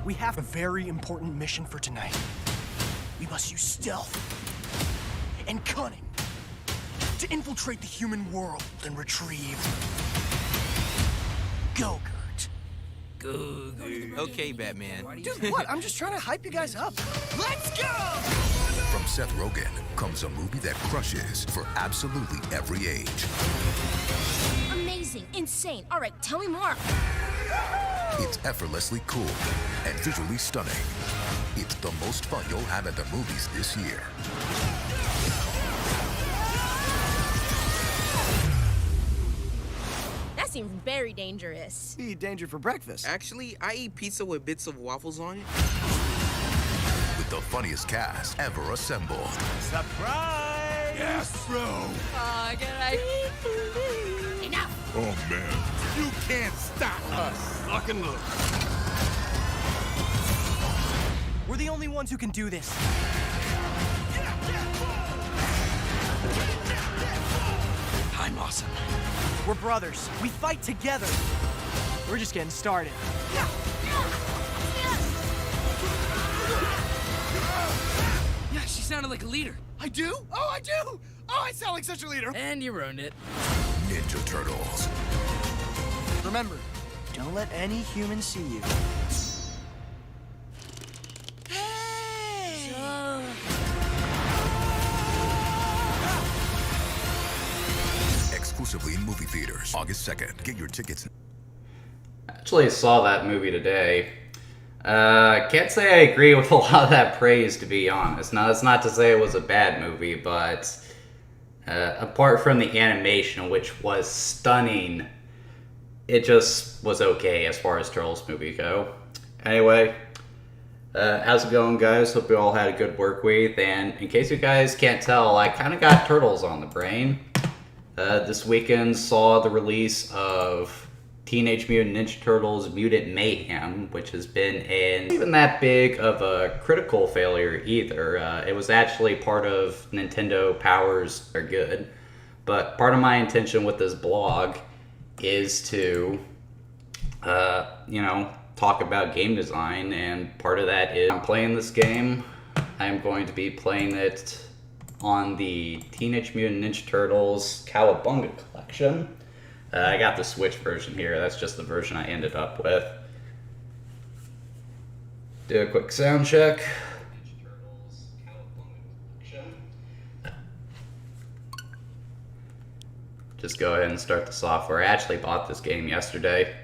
We have a very important mission for tonight. We must use stealth and cunning to infiltrate the human world and retrieve Go-Gurt. Go-Gurt. Okay, Batman. Dude, what? I'm just trying to hype you guys up. Let's go! From Seth Rogen comes a movie that crushes for absolutely every age. Amazing, insane. All right, tell me more. It's effortlessly cool and visually stunning. It's the most fun you'll have at the movies this year. That seems very dangerous. You eat danger for breakfast. Actually, I eat pizza with bits of waffles on it. With the funniest cast ever assembled. Surprise! Yes, bro! Enough! Oh, man. You can't stop us. Lock and load. We're the only ones who can do this. I'm awesome. We're brothers. We fight together. We're just getting started. Yeah, she sounded like a leader. I do? Oh, I do! Oh, I sound like such a leader. And you ruined it. Ninja Turtles. Remember, don't let any human see you. Exclusively in movie theaters, August 2nd. Get your tickets. Actually saw that movie today. Can't say I agree with a lot of that praise, to be honest. Now, that's not to say it was a bad movie, but apart from the animation, which was stunning, it just was okay as far as Turtles movie go. Anyway, how's it going, guys? Hope you all had a good work week. And in case you guys can't tell, I kind of got Turtles on the brain. This weekend saw the release of Teenage Mutant Ninja Turtles Mutant Mayhem, which has been even that big of a critical failure either. It was actually part of Nintendo Powers Are Good. But part of my intention with this blog is to, talk about game design, and part of that is I'm playing this game. I'm going to be playing it on the Teenage Mutant Ninja Turtles Cowabunga collection. I got the Switch version here. That's just the version I ended up with. Do a quick sound check. Just go ahead and start the software. I actually bought this game yesterday.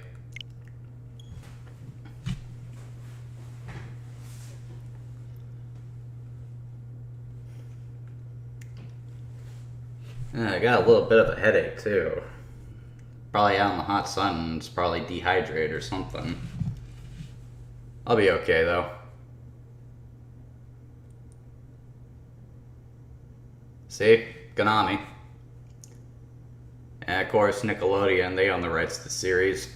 I got a little bit of a headache too. Probably out in the hot sun, it's probably dehydrated or something. I'll be okay though. See? Konami. And of course Nickelodeon, they own the rights to the series.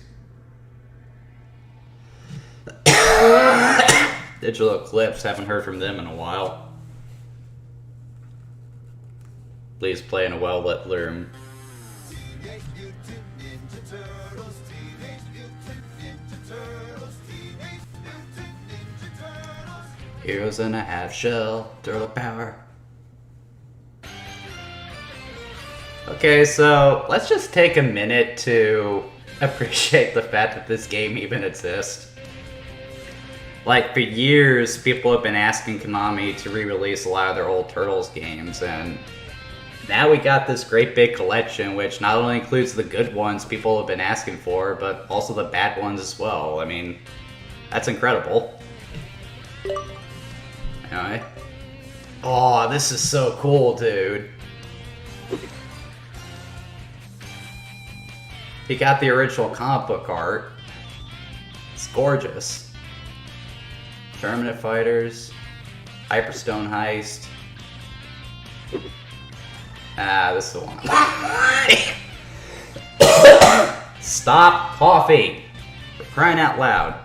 Digital Eclipse, haven't heard from them in a while. Please play in a well-lit room. Heroes in a half shell, turtle power. Okay, so let's just take a minute to appreciate the fact that this game even exists. Like, for years, people have been asking Konami to re-release a lot of their old Turtles games, and now we got this great big collection, which not only includes the good ones people have been asking for, but also the bad ones as well. I mean, that's incredible. Anyway. Oh, this is so cool, dude. He got the original comic book art. It's gorgeous. Terminate Fighters. Hyperstone Heist. Ah, this is the one. Stop coughing! For crying out loud.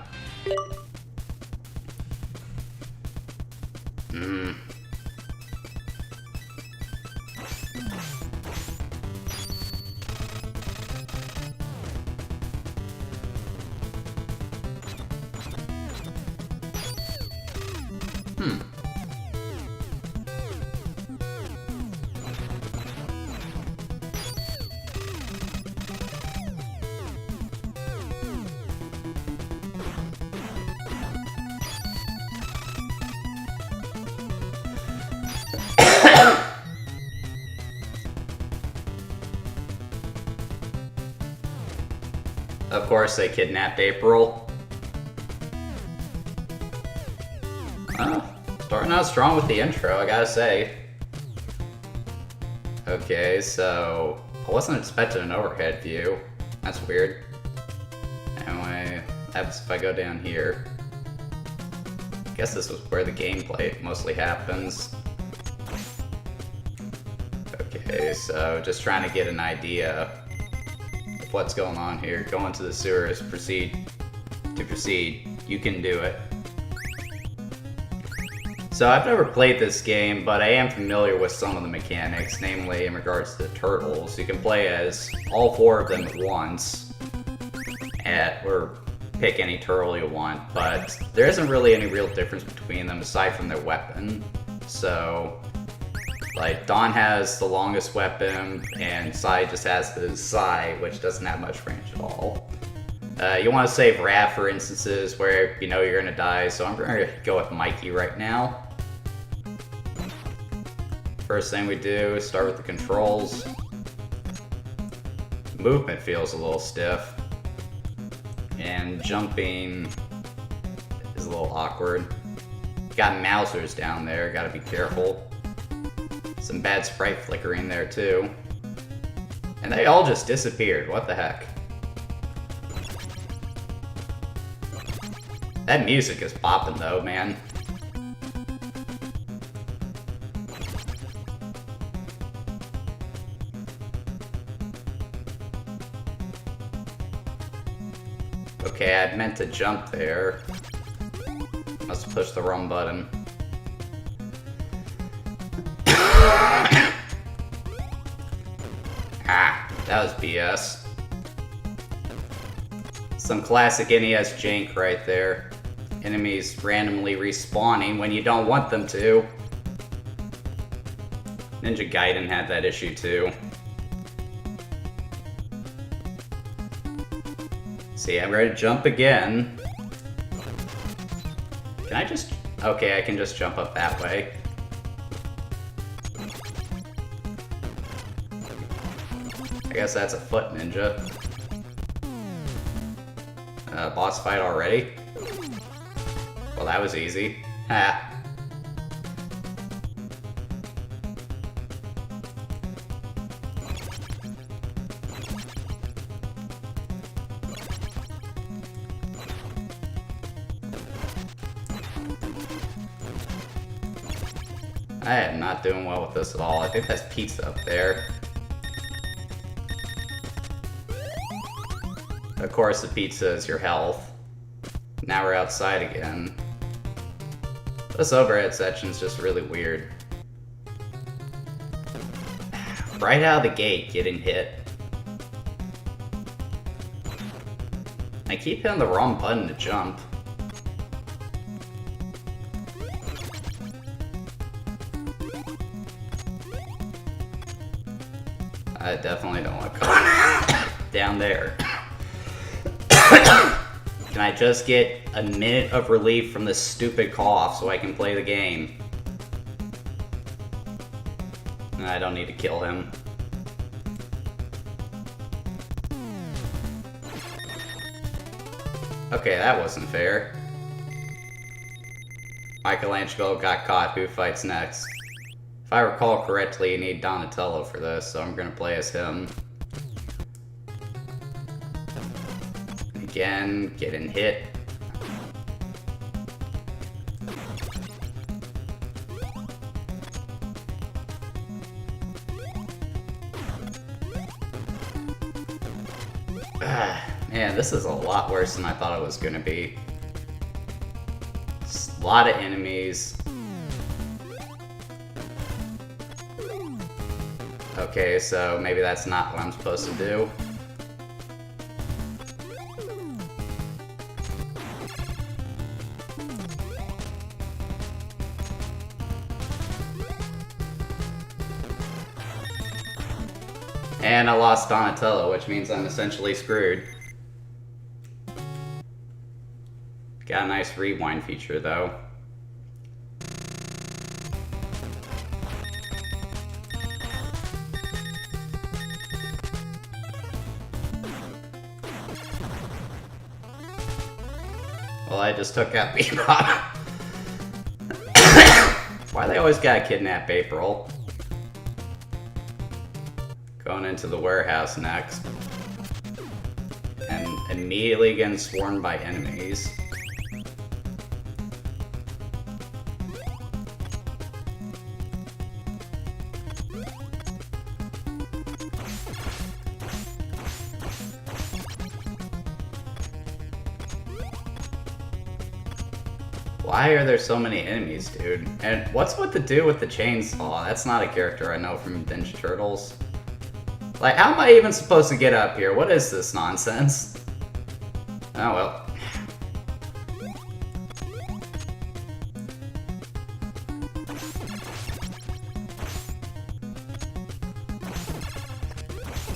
Of course, they kidnapped April. Starting out strong with the intro, I gotta say. Okay, so I wasn't expecting an overhead view. That's weird. Anyway, that's if I go down here. I guess this was where the gameplay mostly happens. Okay, so just trying to get an idea of what's going on here. Go into the sewers, proceed. You can do it. So I've never played this game, but I am familiar with some of the mechanics, namely in regards to the turtles. You can play as all 4 of them at once, or pick any turtle you want, but there isn't really any real difference between them aside from their weapon. So, like, Dawn has the longest weapon, and Sai just has the Sai, which doesn't have much range at all. You want to save Raph for instances where you know you're going to die, so I'm going to go with Mikey right now. First thing we do is start with the controls. Movement feels a little stiff. And jumping is a little awkward. Got Mousers down there, gotta be careful. Some bad sprite flickering there too. And they all just disappeared, what the heck? That music is popping though, man. Okay, I meant to jump there. Must have pushed the wrong button. That was BS. Some classic NES jank right there. Enemies randomly respawning when you don't want them to. Ninja Gaiden had that issue too. See, I'm ready to jump again. Can I just... Okay, I can just jump up that way. I guess that's a foot ninja. Boss fight already? Well, that was easy. Ha! I am not doing well with this at all. I think that's pizza up there. Of course, the pizza is your health. Now we're outside again. This overhead section's just really weird. Right out of the gate, getting hit. I keep hitting the wrong button to jump. I definitely don't want to go down there. Can I just get a minute of relief from this stupid cough so I can play the game? I don't need to kill him. Okay, that wasn't fair. Michelangelo got caught. Who fights next? If I recall correctly, you need Donatello for this, so I'm gonna play as him. Again, getting hit. Man, this is a lot worse than I thought it was gonna be. A lot of enemies. Okay, so maybe that's not what I'm supposed to do. And I lost Donatello, which means I'm essentially screwed. Got a nice rewind feature, though. Well, I just took out Bebop. Why they always gotta kidnap April? Going into the warehouse next. And immediately getting swarmed by enemies. Why are there so many enemies, dude? And what's with the dude with the chainsaw? That's not a character I know from Ninja Turtles. Like, how am I even supposed to get up here? What is this nonsense? Oh well.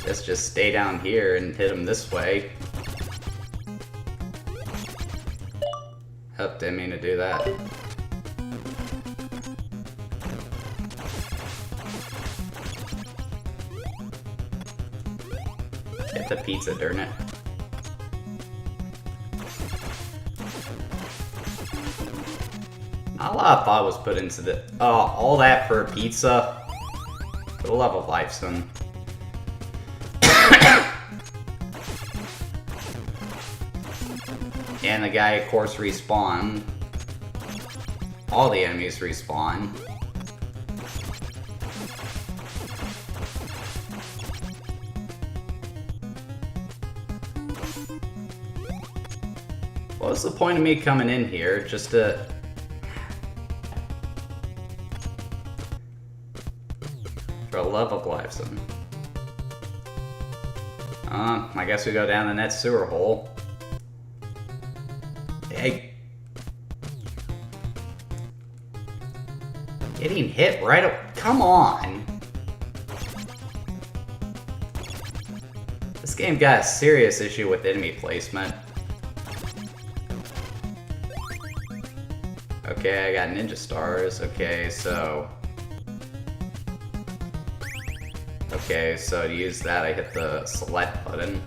Let's just stay down here and hit him this way. Oh, didn't mean to do that. Get the pizza, darn it. Not a lot of thought was put into the... Oh, all that for a pizza? For the love of life, son. And the guy, of course, respawned. All the enemies respawn. What was the point of me coming in here? Just to... For the love of life, son. I guess we go down the next sewer hole. Hey. Getting hit right up. Come on. This game got a serious issue with enemy placement. Okay, I got ninja stars. Okay, so to use that, I hit the select button.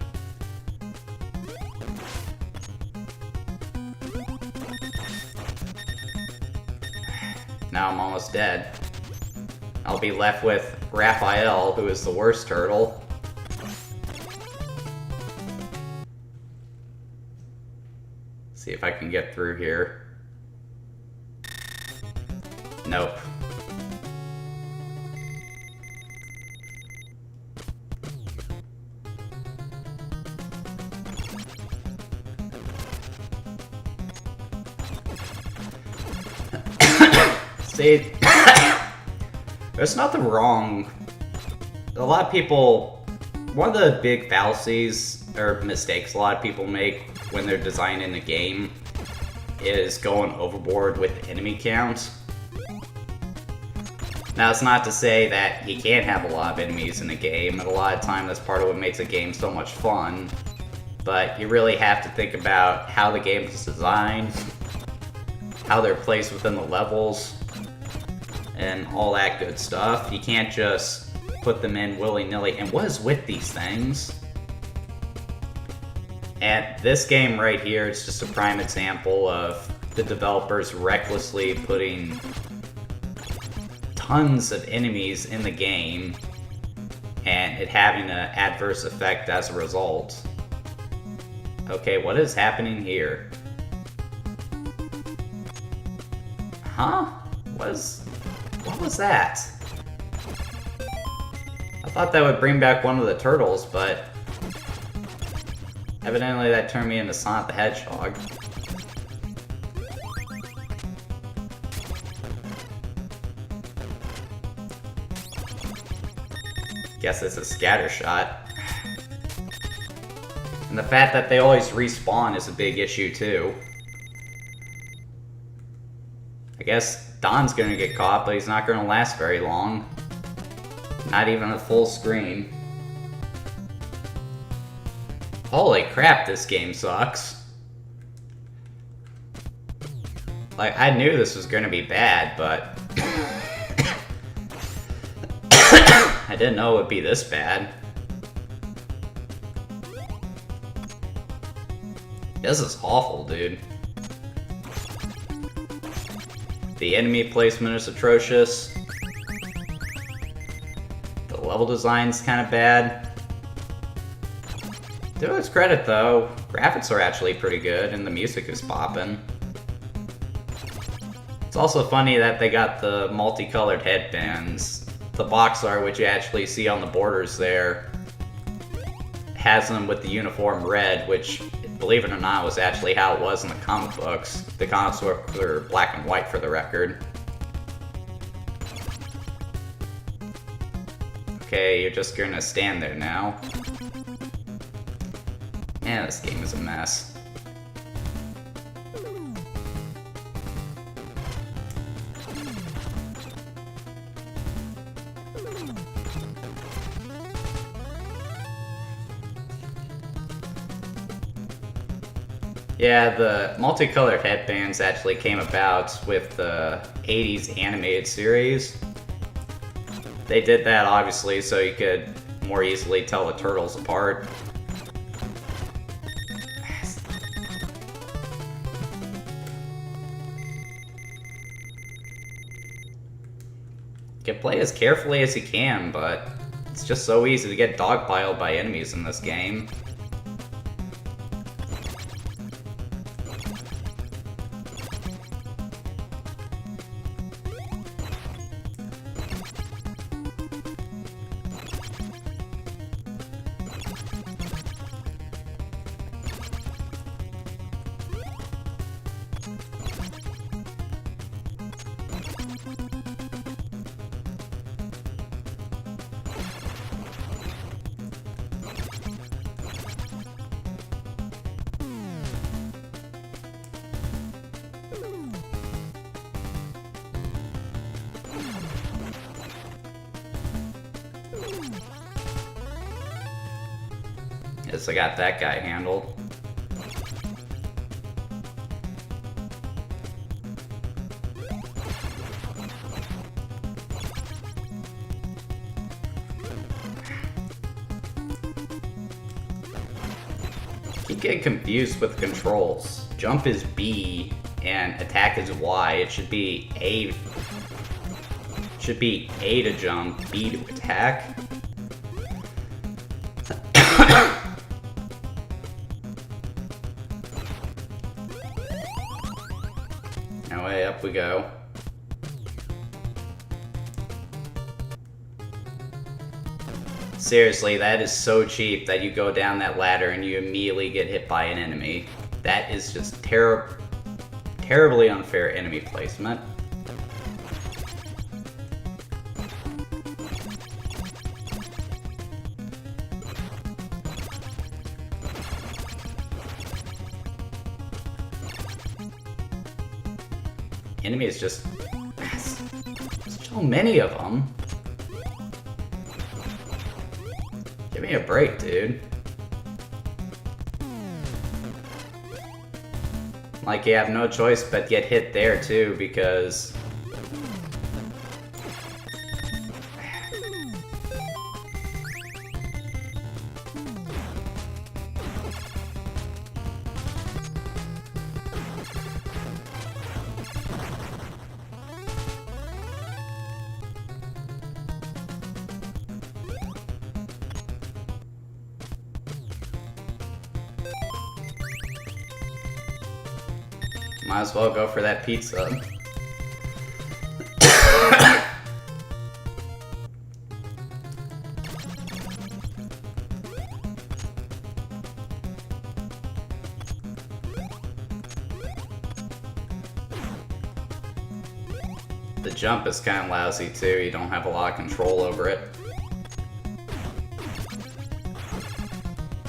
Now I'm almost dead. I'll be left with Raphael, who is the worst turtle. See if I can get through here. Nope. See, there's nothing wrong. A lot of people, one of the big fallacies or mistakes a lot of people make when they're designing a game is going overboard with enemy count. Now, it's not to say that you can't have a lot of enemies in a game, and a lot of time that's part of what makes a game so much fun, but you really have to think about how the game is designed, how they're placed within the levels, and all that good stuff. You can't just put them in willy-nilly. And what is with these things? And this game right here is just a prime example of the developers recklessly putting tons of enemies in the game and it having an adverse effect as a result. Okay, what is happening here? Huh? What was that? I thought that would bring back one of the turtles, but evidently that turned me into Sonic the Hedgehog. Guess it's a scatter shot. And the fact that they always respawn is a big issue too. I guess Don's gonna get caught, but he's not gonna last very long. Not even a full screen. Holy crap, this game sucks. Like, I knew this was gonna be bad, but... I didn't know it would be this bad. This is awful, dude. The enemy placement is atrocious. The level design's kind of bad. To its credit, though, graphics are actually pretty good, and the music is poppin'. It's also funny that they got the multicolored headbands. The box art, which you actually see on the borders there, has them with the uniform red, which, believe it or not, was actually how it was in the comic books. The comics were black and white, for the record. Okay, you're just gonna stand there now. Man, this game is a mess. Yeah, the multicolored headbands actually came about with the 80s animated series. They did that, obviously, so you could more easily tell the turtles apart. You can play as carefully as you can, but it's just so easy to get dogpiled by enemies in this game. Guess I got that guy handled. Keep getting confused with controls. Jump is B and attack is Y. It should be A. Should be A to jump, B to attack. Anyway, up we go. Seriously, that is so cheap that you go down that ladder and you immediately get hit by an enemy. That is just terribly unfair enemy placement. Enemies just... so many of them. Give me a break, dude. Like, you have no choice but get hit there, too, because... Might as well go for that pizza. The jump is kind of lousy too, you don't have a lot of control over it.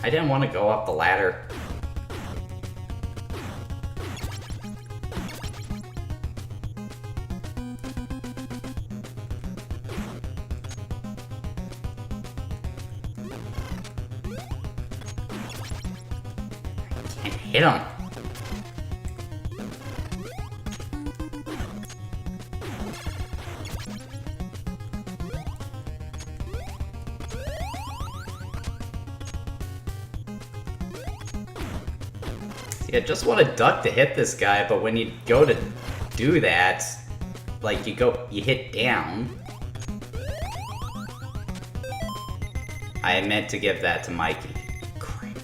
I didn't want to go up the ladder. Can't hit him. See, I just want to duck to hit this guy, but when you go to do that, like you hit down. I meant to give that to Mikey. Crap.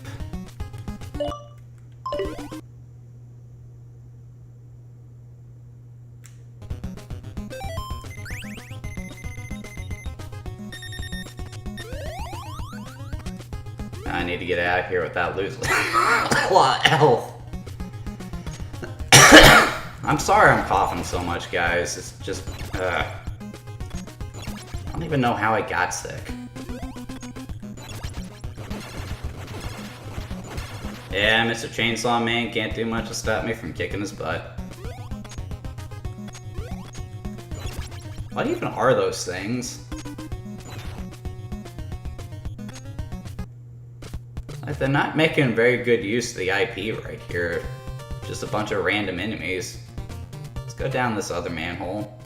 I need to get out of here without losing a lot of health. I'm sorry I'm coughing so much, guys. It's just, I don't even know how I got sick. Yeah, Mr. Chainsaw Man can't do much to stop me from kicking his butt. What even are those things? Like, they're not making very good use of the IP right here. Just a bunch of random enemies. Let's go down this other manhole.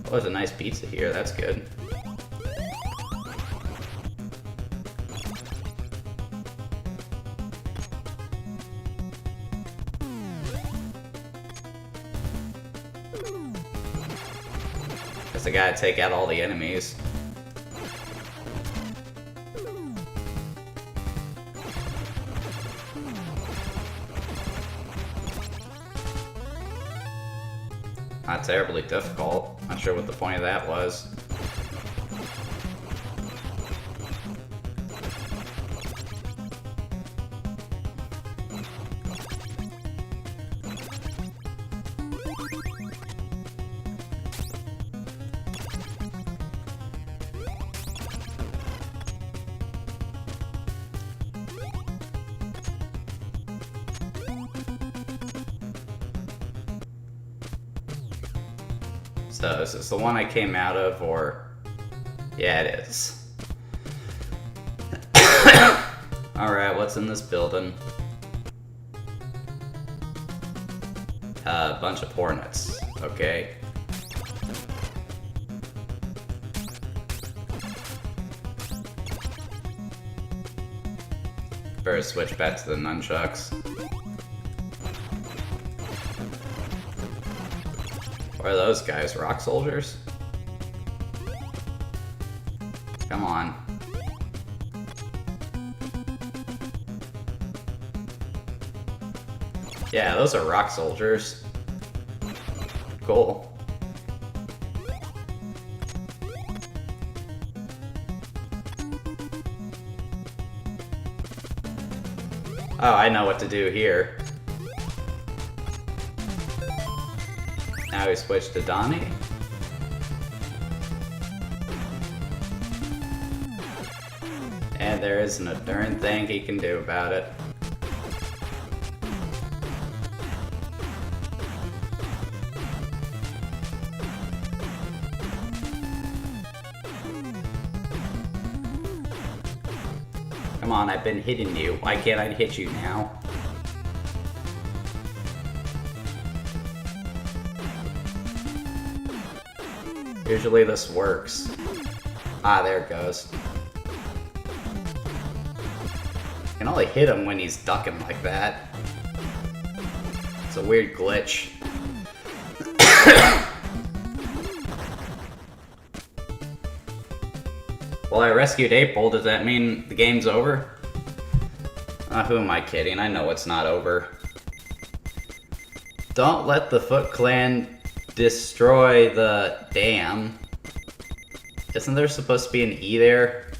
Oh, there's a nice pizza here, that's good. Guess I gotta take out all the enemies. Not terribly difficult. Not sure what the point of that was. So, is this the one I came out of, or... Yeah, it is. Alright, what's in this building? A bunch of hornets. Okay. Better switch back to the nunchucks. What are those guys? Rock soldiers? Come on. Yeah, those are rock soldiers. Cool. Oh, I know what to do here. Now we switch to Donnie. And there isn't a darn thing he can do about it. Come on, I've been hitting you. Why can't I hit you now? Usually this works. Ah, there it goes. I can only hit him when he's ducking like that. It's a weird glitch. Well, I rescued April. Does that mean the game's over? Who am I kidding? I know it's not over. Don't let the Foot Clan destroy the dam. Isn't there supposed to be an E there?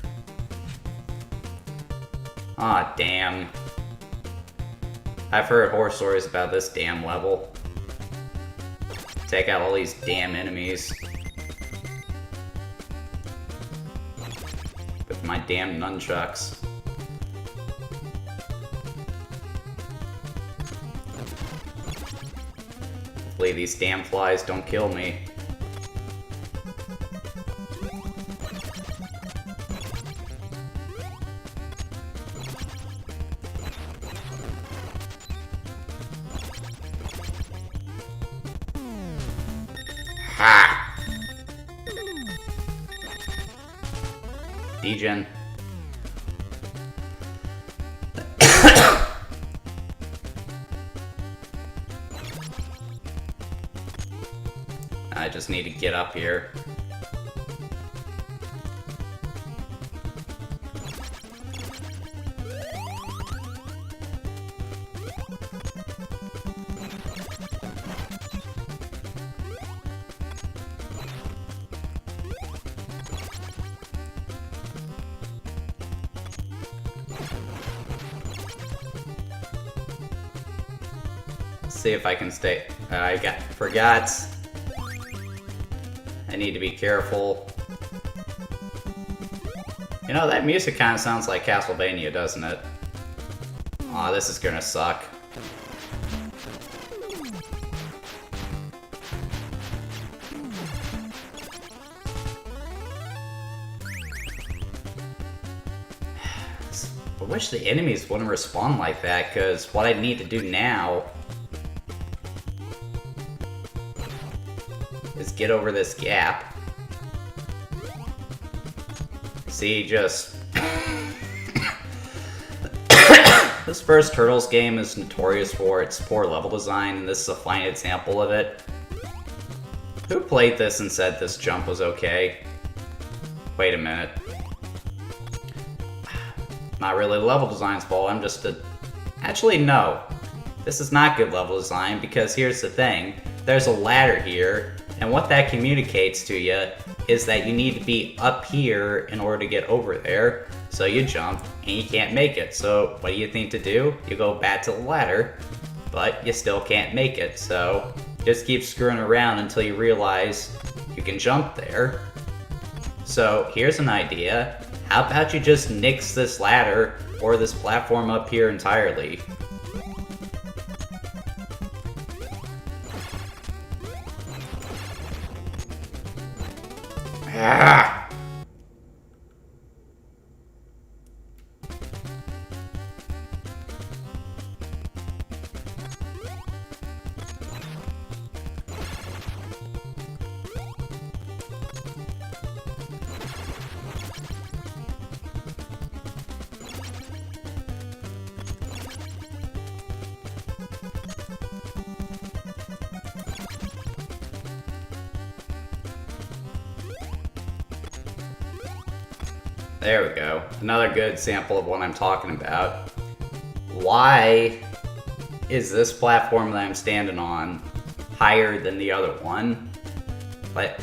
Aw, damn. I've heard horror stories about this damn level. Take out all these damn enemies. With my damn nunchucks. Hopefully these damn flies don't kill me. Degen. I just need to get up here. See if I can stay. I forgot. I need to be careful. You know, that music kind of sounds like Castlevania, doesn't it? Aw, this is gonna suck. I wish the enemies wouldn't respond like that, because what I need to do now is get over this gap. See, just... This first Turtles game is notorious for its poor level design, and this is a fine example of it. Who played this and said this jump was okay? Wait a minute. Not really the level design's fault, I'm just a... Actually, no. This is not good level design, because here's the thing. There's a ladder here, and what that communicates to you is that you need to be up here in order to get over there. So you jump, and you can't make it. So what do you think to do? You go back to the ladder, but you still can't make it. So just keep screwing around until you realize you can jump there. So here's an idea. How about you just nix this ladder or this platform up here entirely? Ah! There we go. Another good example of what I'm talking about. Why is this platform that I'm standing on higher than the other one? Like,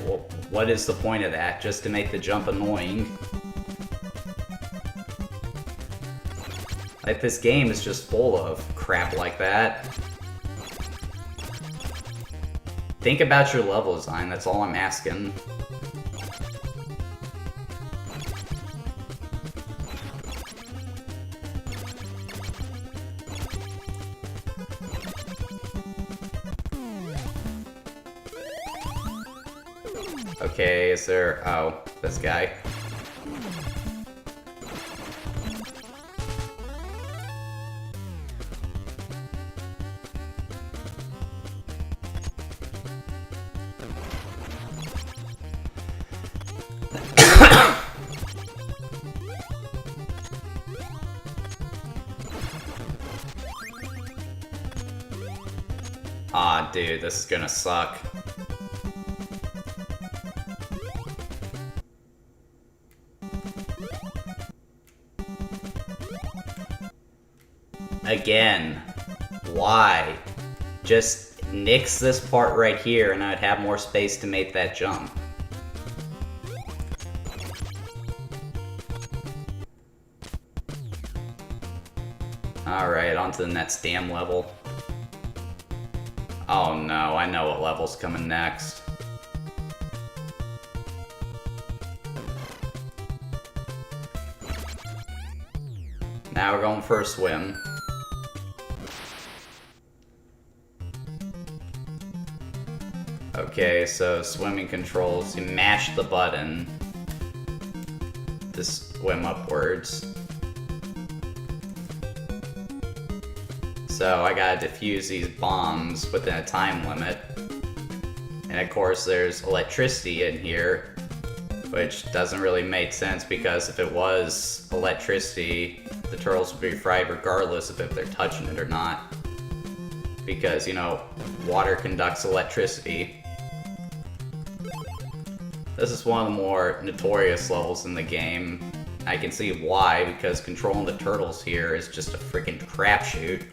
what is the point of that? Just to make the jump annoying? Like, this game is just full of crap like that. Think about your level design, that's all I'm asking. Okay, is there... Oh, this guy. Aw, dude, this is gonna suck. Again, why? Just nix this part right here and I'd have more space to make that jump. Alright, on to the next damn level. Oh no, I know what level's coming next. Now we're going for a swim. Okay, so swimming controls, you mash the button to swim upwards. So I gotta defuse these bombs within a time limit. And of course there's electricity in here, Which doesn't really make sense because if it was electricity, the turtles would be fried regardless of if they're touching it or not. Because, you know, water conducts electricity. This is one of the more notorious levels in the game. I can see why, because controlling the turtles here is just a freaking crapshoot.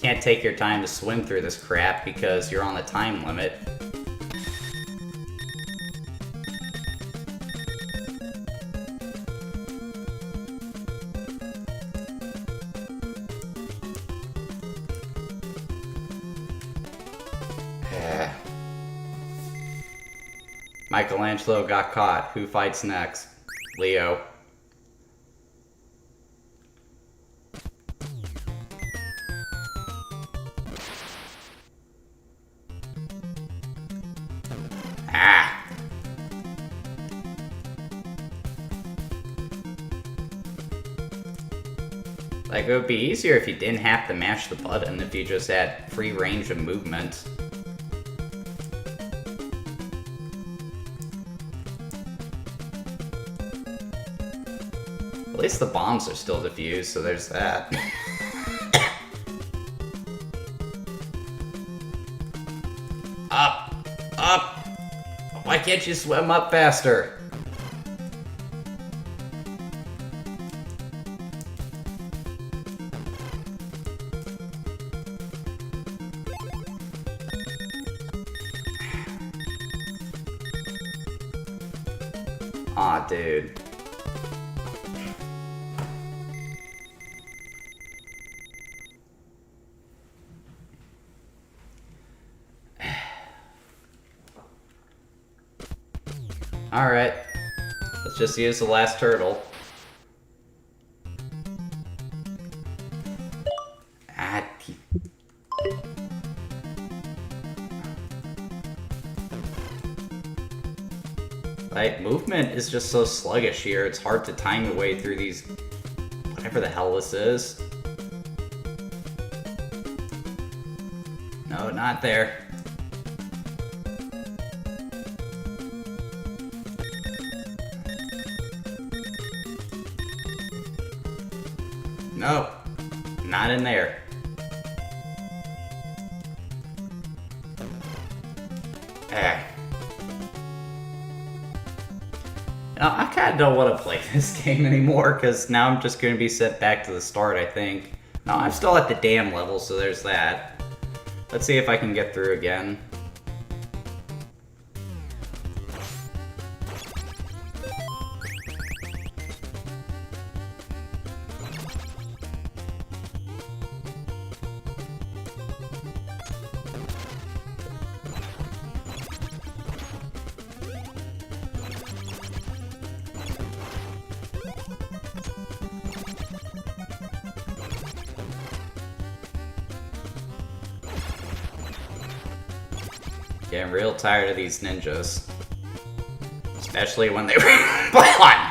Can't take your time to swim through this crap because you're on a time limit. Michelangelo got caught. Who fights next? Leo. Ah! Like, it would be easier if you didn't have to mash the button, if you just had free range of movement. At least the bombs are still defused, so there's that. Up! Up! Why can't you swim up faster? Aw, dude. Alright. Let's just use the last turtle. Ah, like, movement is just so sluggish here, it's hard to time your way through these... whatever the hell this is. No, not there. No, not in there. Ah. Now, I kind of don't want to play this game anymore, because now I'm just going to be sent back to the start, I think. No, I'm still at the dam level, so there's that. Let's see if I can get through again. Getting real tired of these ninjas. Especially when they respawn!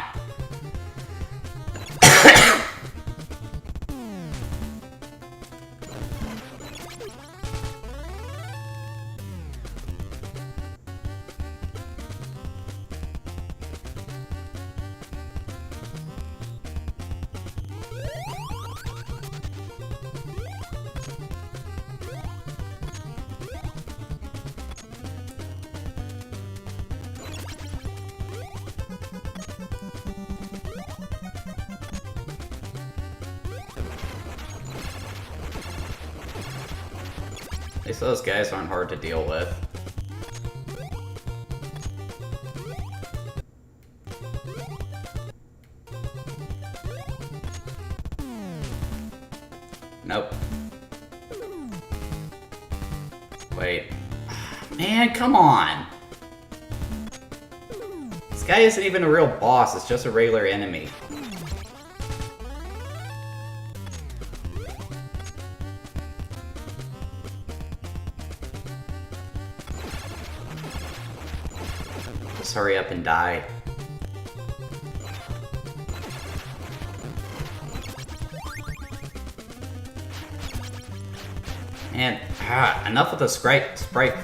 At least those guys aren't hard to deal with. Nope. Wait. Man, come on! This guy isn't even a real boss, it's just a regular enemy. Just hurry up and die. And enough with the sprite frick.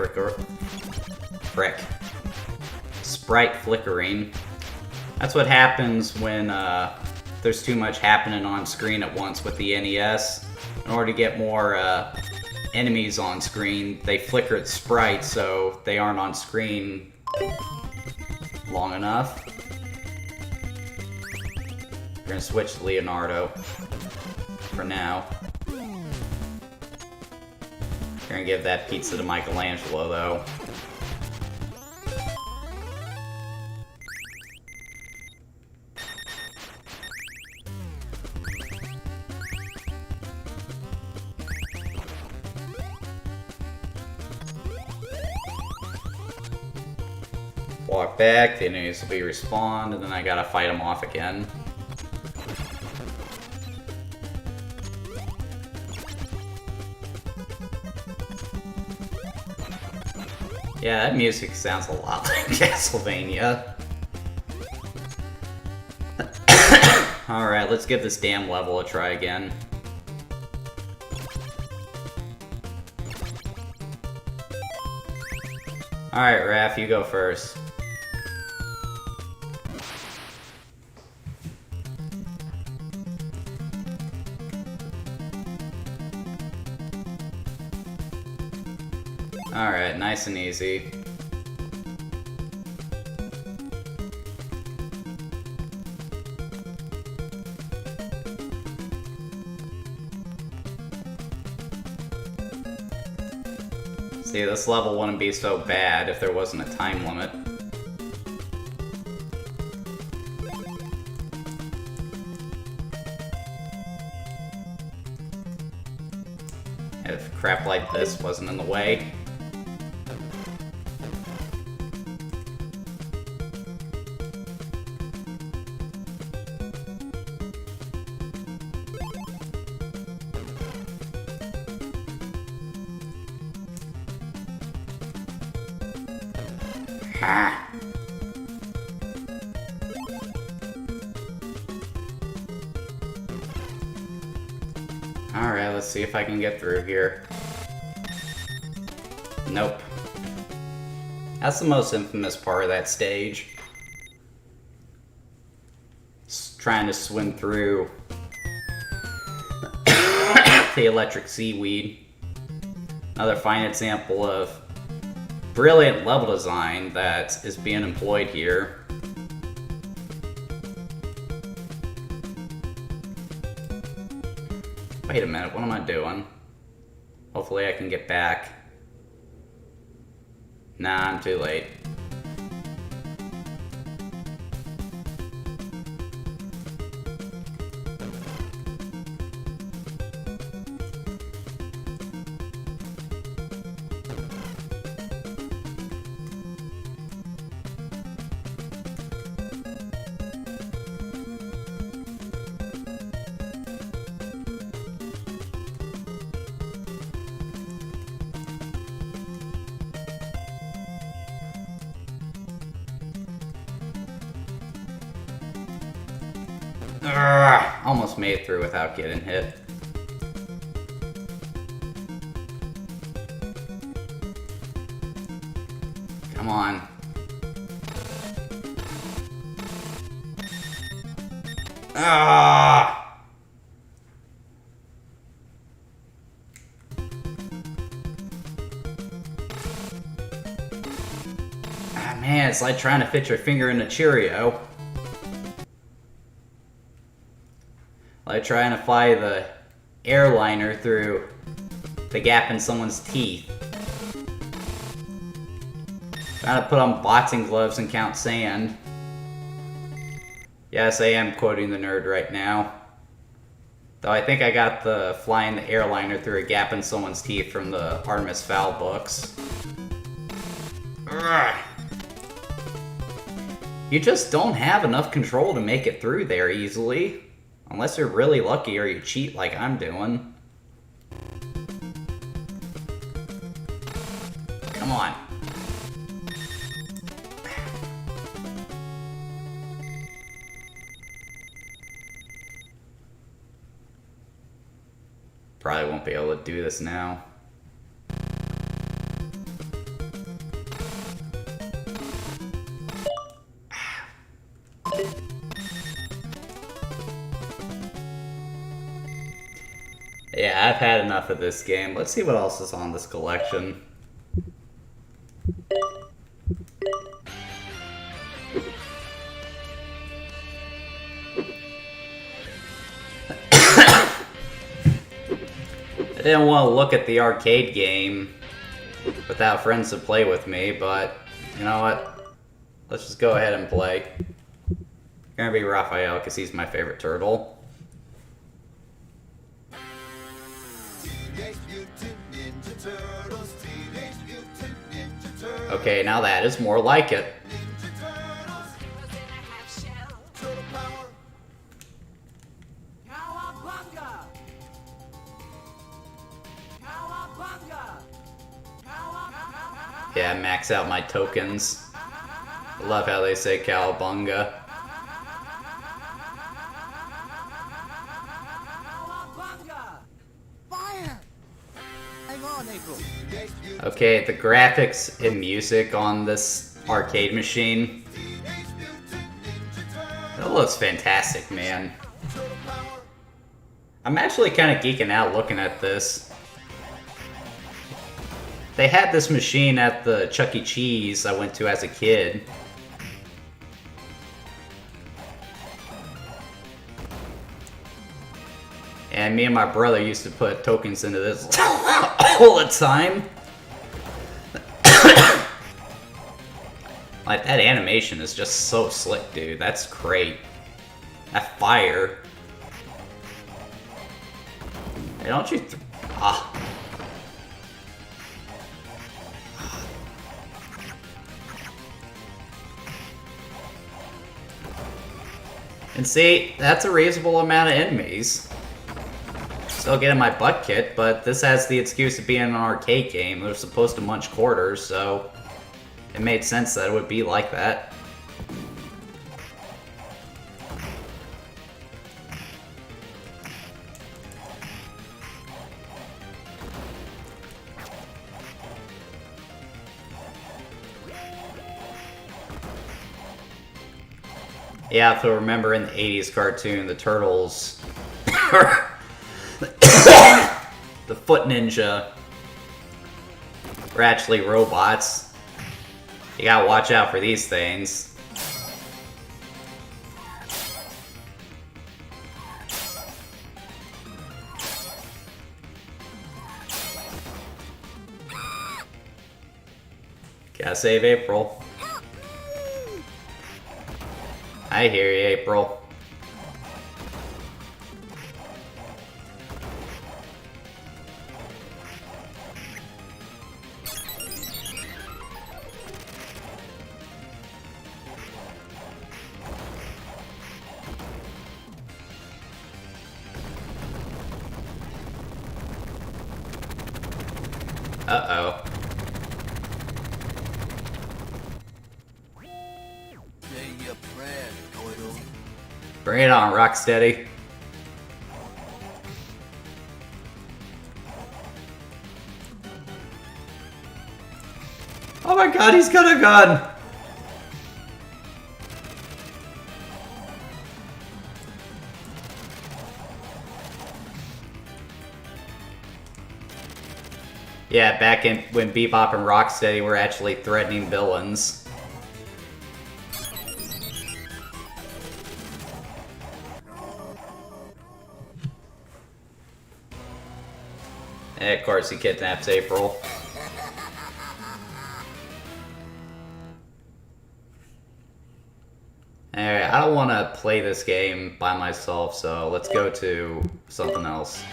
sprite flickering. That's what happens when there's too much happening on screen at once with the NES. In order to get more enemies on screen, they flicker its sprites so they aren't on screen long enough. We're gonna switch to Leonardo for now. We're gonna give that pizza to Michelangelo, though. Walk back, the enemies will be respawned, and then I gotta fight them off again. Yeah, that music sounds a lot like Castlevania. Alright, let's give this damn level a try again. Alright, Raph, you go first. Alright, nice and easy. See, this level wouldn't be so bad if there wasn't a time limit. If crap like this wasn't in the way. Ha! Alright, let's see if I can get through here. Nope. That's the most infamous part of that stage. Trying to swim through the electric seaweed. Another fine example of brilliant level design that is being employed here. Wait a minute, what am I doing? Hopefully I can get back. Nah, I'm too late. Almost made it through without getting hit. Come on. Ah! Ah, man, it's like trying to fit your finger in a Cheerio. Like trying to fly the airliner through the gap in someone's teeth. Trying to put on boxing gloves and count sand. Yes, I am quoting the nerd right now. Though I think I got the flying the airliner through a gap in someone's teeth from the Artemis Fowl books. Ugh. You just don't have enough control to make it through there easily. Unless you're really lucky or you cheat like I'm doing. Come on. Probably won't be able to do this now. Yeah, I've had enough of this game. Let's see what else is on this collection. I didn't want to look at the arcade game without friends to play with me, but you know what? Let's just go ahead and play. Gonna be Raphael because he's my favorite turtle. Okay, now that is more like it. Yeah, max out my tokens. I love how they say cowabunga. Fire! Hang on, April. Okay, the graphics and music on this arcade machine. That looks fantastic, man. I'm actually kind of geeking out looking at this. They had this machine at the Chuck E. Cheese I went to as a kid. And me and my brother used to put tokens into this all the time. Like, that animation is just so slick, dude. That's great. That fire. Hey, don't you... Ah. And see, that's a reasonable amount of enemies. Still getting my butt kicked, but this has the excuse of being an arcade game. They're supposed to munch quarters, so it made sense that it would be like that. Yeah, if you remember in the 80s cartoon, the Turtles... the Foot Ninja were actually robots. You gotta watch out for these things. Gotta save April. I hear you, April. Uh-oh. Bring it on, Rocksteady. Oh my god, he's got a gun! Yeah, back in when Bebop and Rocksteady were actually threatening villains. And of course he kidnaps April. Alright, I don't want to play this game by myself, so let's go to something else.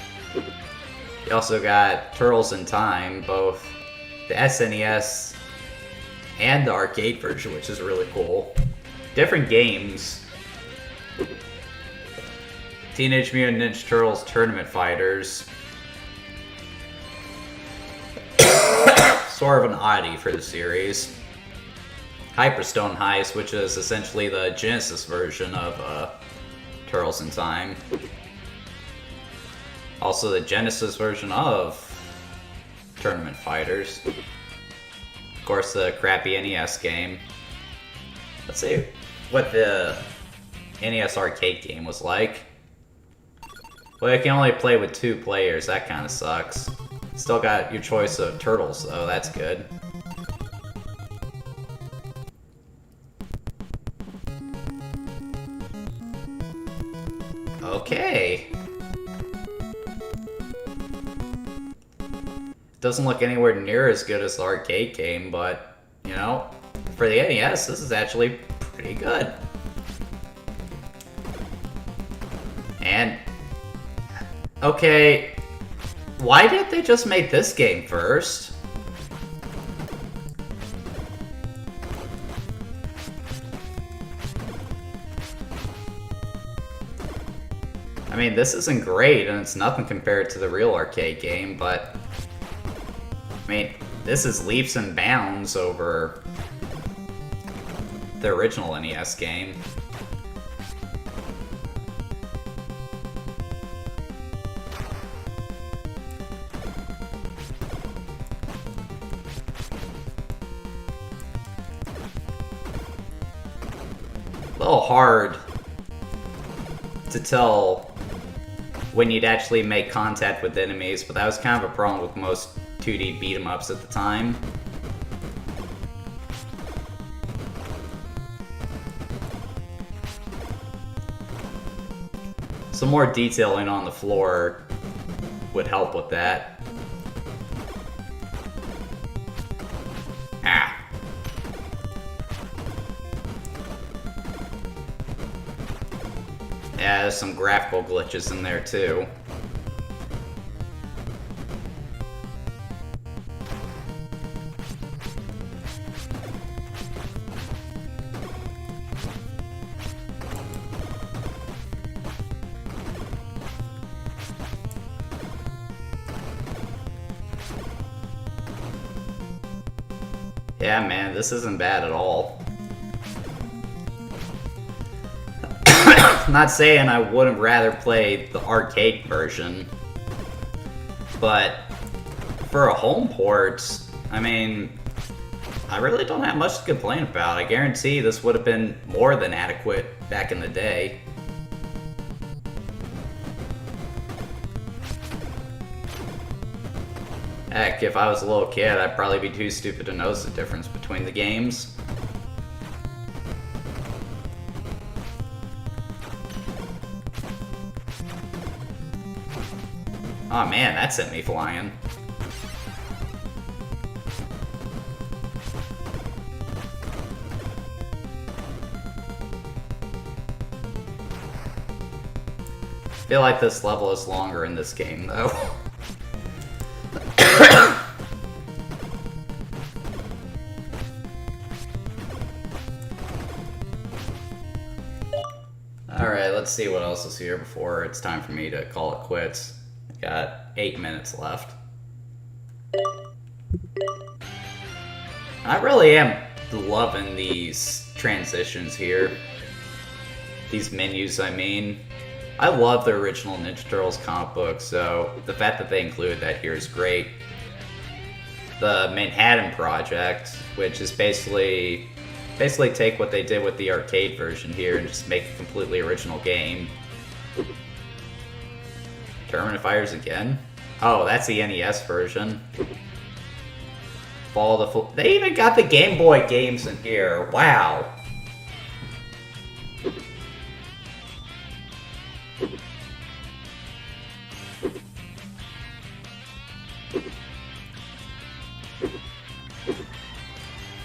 You also got Turtles in Time, both the SNES and the arcade version, which is really cool. Different games. Teenage Mutant Ninja Turtles Tournament Fighters. Sort of an oddity for the series. Hyperstone Heist, which is essentially the Genesis version of Turtles in Time. Also the Genesis version of Tournament Fighters. Of course, the crappy NES game. Let's see what the NES arcade game was like. Well, you can only play with 2 players, that kind of sucks. Still got your choice of turtles, though, that's good. Okay. Doesn't look anywhere near as good as the arcade game, but, you know, for the NES, this is actually pretty good. And, okay, why did they just make this game first? I mean, this isn't great, and it's nothing compared to the real arcade game, but I mean, this is leaps and bounds over the original NES game. A little hard to tell when you'd actually make contact with enemies, but that was kind of a problem with most 2D beat-em-ups at the time. Some more detailing on the floor would help with that. Ah. Yeah, there's some graphical glitches in there too. Yeah, man, this isn't bad at all. Not saying I wouldn't rather play the arcade version, but for a home port, I mean, I really don't have much to complain about. I guarantee this would have been more than adequate back in the day. Heck, if I was a little kid, I'd probably be too stupid to notice the difference between the games. Oh man, that sent me flying. I feel like this level is longer in this game, though. Alright, let's see what else is here before it's time for me to call it quits. Got 8 minutes left. I really am loving these transitions here. These menus, I mean. I love the original Ninja Turtles comic book, so the fact that they include that here is great. The Manhattan Project, which is basically take what they did with the arcade version here and just make a completely original game. Tournament of Fighters again? Oh, that's the NES version. They even got the Game Boy games in here. Wow.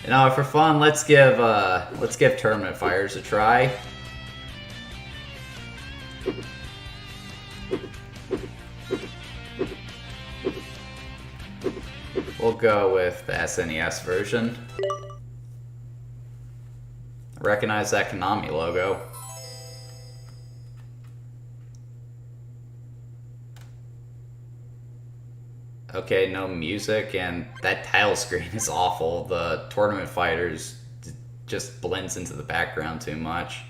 You know, for fun, let's give Tournament Fighters a try. We'll go with the SNES version. Recognize that Konami logo. Okay, no music, and that title screen is awful. The Tournament Fighters just blends into the background too much.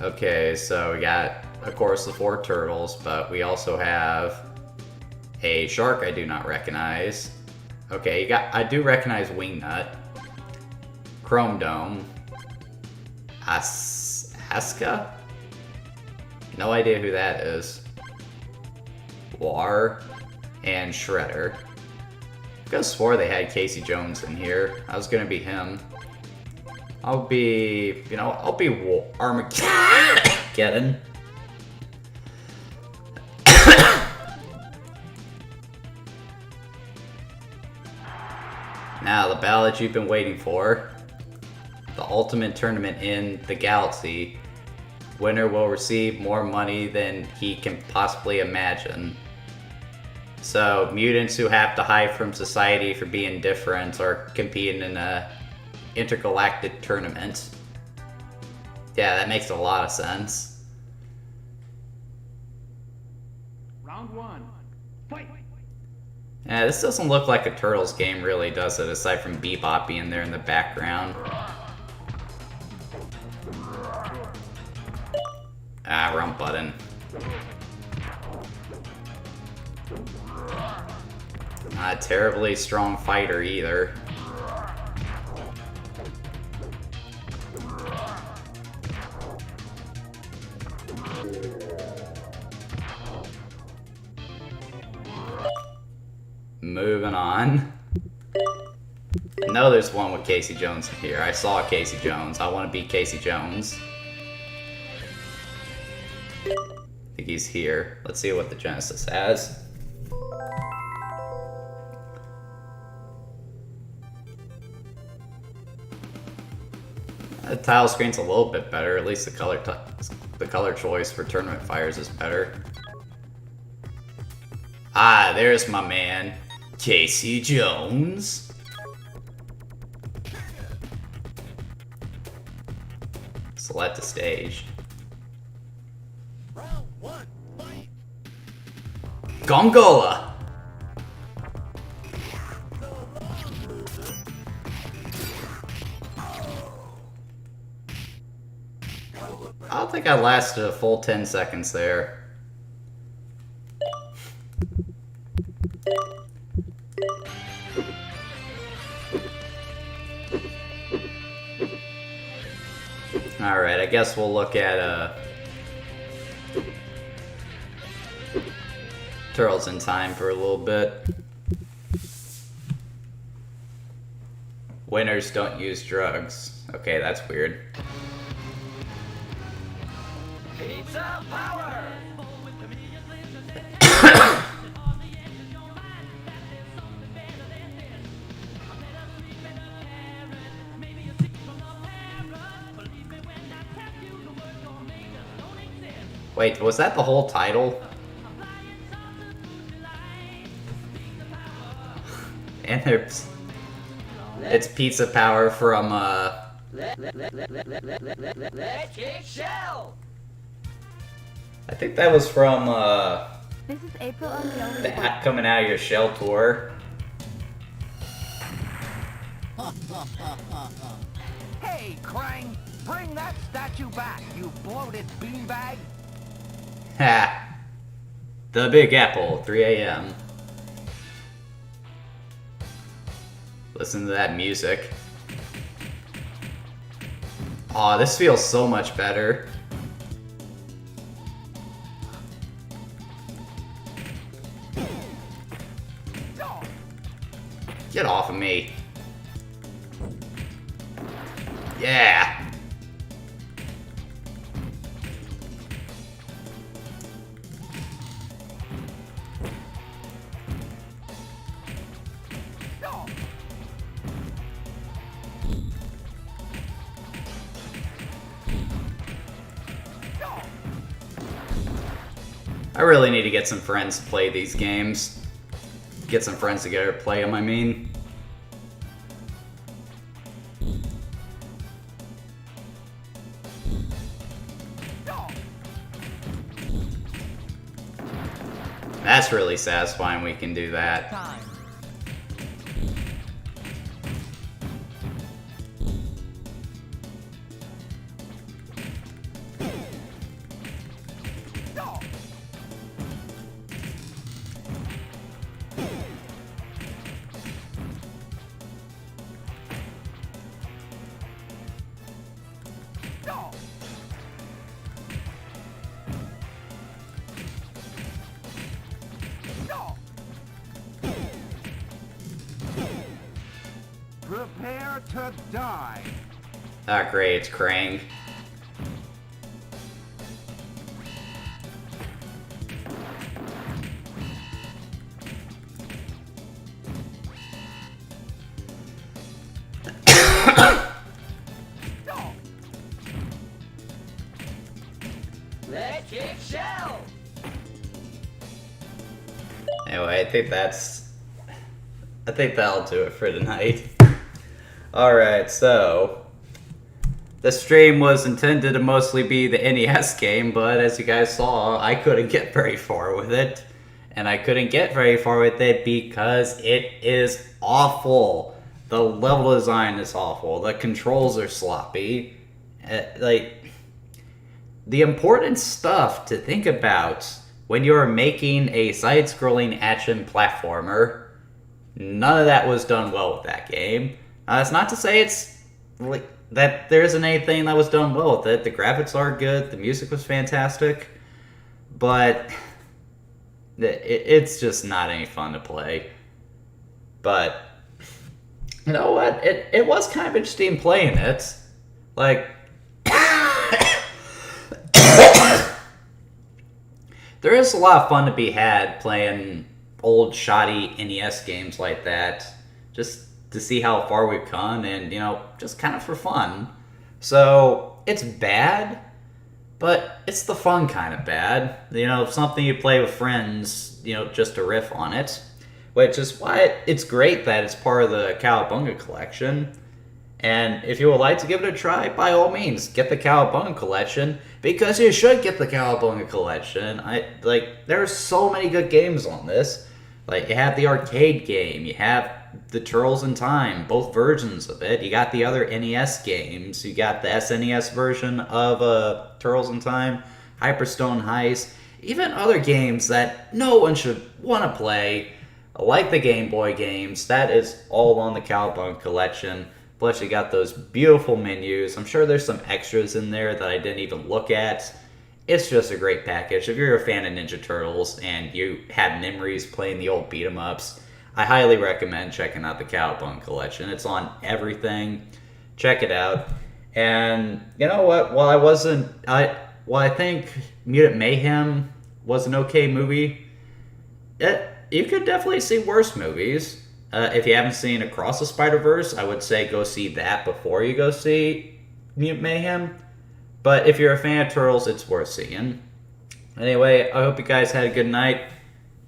Okay, so we got, of course, the 4 turtles, but we also have a shark I do not recognize. Okay, I do recognize Wingnut. Chrome Dome. Asuka? No idea who that is. War and Shredder. I could have swore they had Casey Jones in here. I was gonna be him. I'll be Armageddon. Now, the ballot you've been waiting for. The ultimate tournament in the galaxy. Winner will receive more money than he can possibly imagine. So, mutants who have to hide from society for being different are competing in a intergalactic tournament. Yeah, that makes a lot of sense. Round 1. Fight! Yeah, this doesn't look like a Turtles game really, does it? Aside from Bebop being there in the background. Ah, wrong button. Not a terribly strong fighter either. Moving on. I know there's one with Casey Jones in here. I saw Casey Jones. I want to beat Casey Jones. I think he's here. Let's see what the Genesis has. The tile screen's a little bit better. At least the color choice for tournament fires is better. Ah, there's my man, Casey Jones. Select the stage. Round 1, fight! Gongola! I don't think I lasted a full 10 seconds there. Alright, I guess we'll look at Turtles in Time for a little bit. Winners don't use drugs. Okay, that's weird. Pizza power! Wait, was that the whole title? And it's Pizza Power from I think that was from This is April on the Only the Coming Out of Your Shell tour. Hey, Krang! Bring that statue back, you bloated beanbag! Ha! The Big Apple, 3 a.m. Listen to that music. Aw, this feels so much better. Get off of me. Yeah. I really need to get some friends to play these games. Get some friends together to play them, I mean. That's really satisfying we can do that. Time. Prepare to die. Ah, great, it's Krang. Let's kick shell. Anyway, I think that'll do it for tonight. Alright, so the stream was intended to mostly be the NES game, but as you guys saw, I couldn't get very far with it. And I couldn't get very far with it because it is awful. The level design is awful. The controls are sloppy. The important stuff to think about when you're making a side-scrolling action platformer, none of that was done well with that game. It's not to say that there isn't anything that was done well with it. The graphics are good, the music was fantastic, but it's just not any fun to play. But you know what? It was kind of interesting playing it. Like, there is a lot of fun to be had playing old shoddy NES games like that, just to see how far we've come and, you know, just kind of for fun. So it's bad, but it's the fun kind of bad. You know, something you play with friends, you know, just to riff on it, which is why it's great that it's part of the Cowabunga collection. And if you would like to give it a try, by all means, get the Cowabunga collection, because you should get the Cowabunga collection. There are so many good games on this. Like, you have the arcade game, you have the Turtles in Time, both versions of it. You got the other NES games, you got the SNES version of Turtles in Time, Hyperstone Heist, even other games that no one should want to play, like the Game Boy games. That is all on the Cowabunga collection. Plus, you got those beautiful menus. I'm sure there's some extras in there that I didn't even look at. It's just a great package. If you're a fan of Ninja Turtles and you have memories playing the old beat-em-ups, I highly recommend checking out the Cowabunga collection. It's on everything. Check it out. And you know what? While I think Mutant Mayhem was an okay movie, you could definitely see worse movies. If you haven't seen Across the Spider-Verse, I would say go see that before you go see Mutant Mayhem. But if you're a fan of Turtles, it's worth seeing. Anyway, I hope you guys had a good night.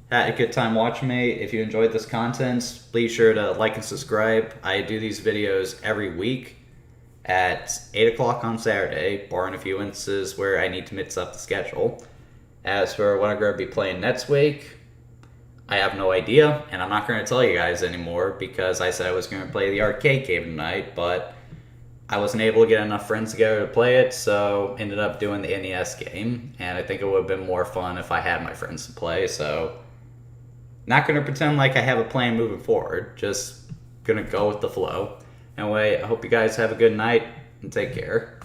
Had a good time watching me. If you enjoyed this content, please sure to like and subscribe. I do these videos every week at 8 o'clock on Saturday, barring a few instances where I need to mix up the schedule. As for what I'm going to be playing next week, I have no idea, and I'm not going to tell you guys anymore because I said I was going to play the arcade game tonight, but I wasn't able to get enough friends together to play it, so ended up doing the NES game, and I think it would have been more fun if I had my friends to play, so not going to pretend like I have a plan moving forward, just going to go with the flow. Anyway, I hope you guys have a good night, and take care.